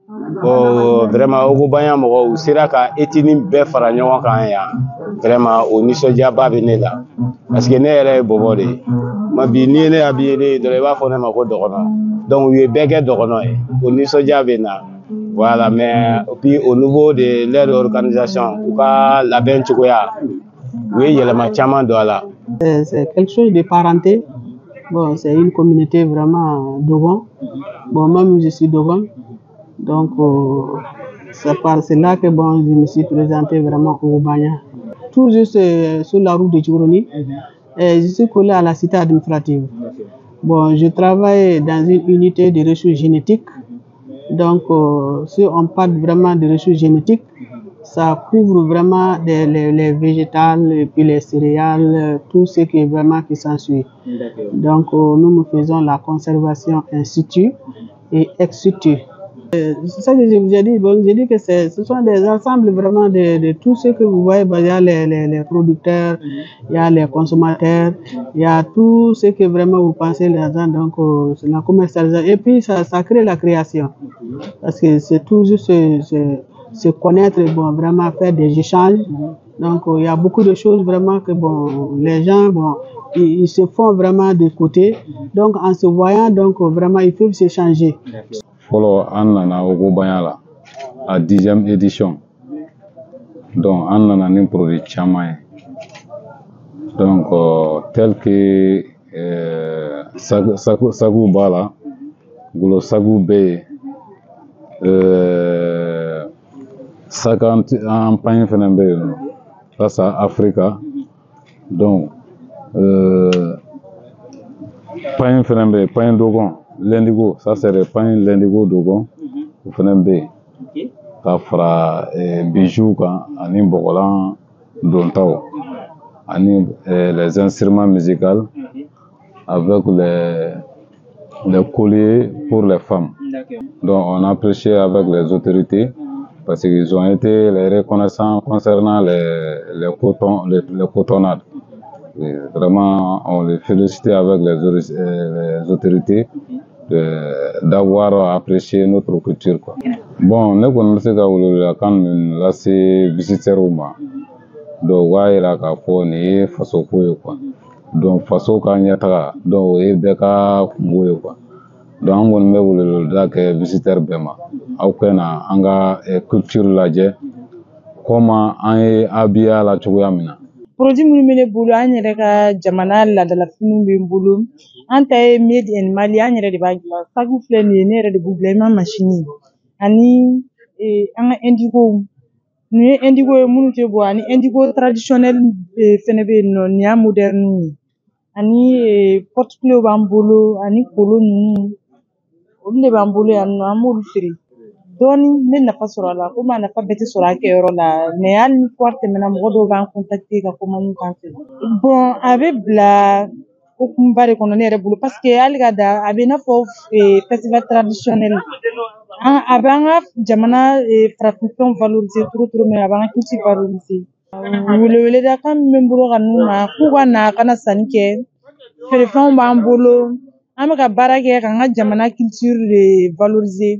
Vraiment Ogobanya mɔgɔw u sera ka etini bɛɛ fara ɲɔgɔn kan yan. Vraiment o nisɔndiyaba bɛ ne la parce que ne yɛrɛ ye bɔbɔ de ye. Ma bi ni ye ne habillé ne dɔrɔn i b'a fɔ ne ma ko dɔgɔnɔ. Donc u ye bɛɛ kɛ dɔgɔnɔ ye. O nisɔndiya bɛ na. Voilà, mais puis au niveau de leur organisation u ka labɛn cogoya u ye yɛlɛma caman don a la. C'est quelque chose de parenté. Bon, c'est une communauté vraiment Dogon. Bon, moi-même, je suis Dogon. Donc, c'est là que bon, je me suis présenté vraiment au Ogobanya. Tout juste sur la route de Djourouni. Je suis collé à la cité administrative. Bon, je travaille dans une unité de ressources génétiques. Donc, si on parle vraiment de ressources génétiques, ça couvre vraiment les végétales et puis les céréales, tout ce qui est vraiment qui s'ensuit. Donc, nous faisons la conservation in situ et ex situ. C'est ça que je vous ai dit. Bon, j'ai dit que ce sont des ensembles vraiment de tout ce que vous voyez. Il y a les producteurs, il y a les consommateurs, il y a tout ce que vraiment vous pensez là-dedans. Donc, c'est la commercialisation. Et puis, ça crée la création. Parce que c'est tout juste se connaître, bon, vraiment faire des échanges. Donc, il y a beaucoup de choses vraiment que bon, les gens, bon, ils se font vraiment de côté. Donc, en se voyant, donc, vraiment, ils peuvent s'échanger. Folo an nana Ogobanya la a 10e édition. Donc an nana ni produit caman ye. Donc tel que sagu b'a la, golo sagu bɛ yen, sac en pain fana bɛ yen nɔ. Ça c'est Africa. Donc pain fana bɛ yen, pain Dogon. L'indigo, ça c'est le pain l'indigo Dogon. Vous faites un B. Ka fara bijoux kan ani bogolan dontaw ani les instruments musicaux avec les colliers pour les femmes. Donc on a prêché avec les autorités parce qu'ils ont été les reconnaissants concernant les cotonnades. Et vraiment on les félicite avec les autorités d'avoir apprécié notre culture, quoi. Bon, ne kɔni bɛ se ka welewelekan min lase visiteurs ma. Donc u b'a yira k'a fɔ nin ye fasoko ye, quoi. Donc faso ka ɲɛtaga, donc o ye bɛɛ ka kungo ye, quoi. Donc an kɔni bɛ weleweleda kɛ visiteurs bɛɛ ma. Aw ka na an ka culture lajɛ comment an ye habillé la cogoya min na. Produit minnu bɛ ne bolo an yɛrɛ ka jamana laadalafiniw bɛ n bolo. An ta ye made in Mali, an yɛrɛ de b'a dilan. Sagu filɛ nin ye ne yɛrɛ de b'u dilan, i ma machine ani an ka indigo. Nin ye indigo ye minnu tɛ bɔ, ani indigo traditionnel fɛnɛ bɛ yen nɔ, nin y'a moderne ye. Ani porte-clés b'an bolo, ani kolo ninnu, olu de b'an bolo yan nɔ, an b'olu feere. Dɔɔni ne nafa sɔrɔ a la, komi a nafa bɛɛ tɛ sɔrɔ a kɛyɔrɔ la, mais hali ni foire tɛmɛna mɔgɔ dɔw b'an contacter ka commande k'an fɛ. Bon, a bɛ bila hokumuba de kɔnɔ ne yɛrɛ bolo parce que hali ka da a bɛ i n'a fɔ festival traditionnel. A b'an ka jamana farafinfɛnw valoriser trop mais a b'an ka culture valoriser. Weleweledakan min bɛ n bolo ka n'u ma k'u ka na ka na sanni kɛ, feerefɛnw b'an bolo, an bɛ ka baara kɛ k'an ka jamana culture de valoriser.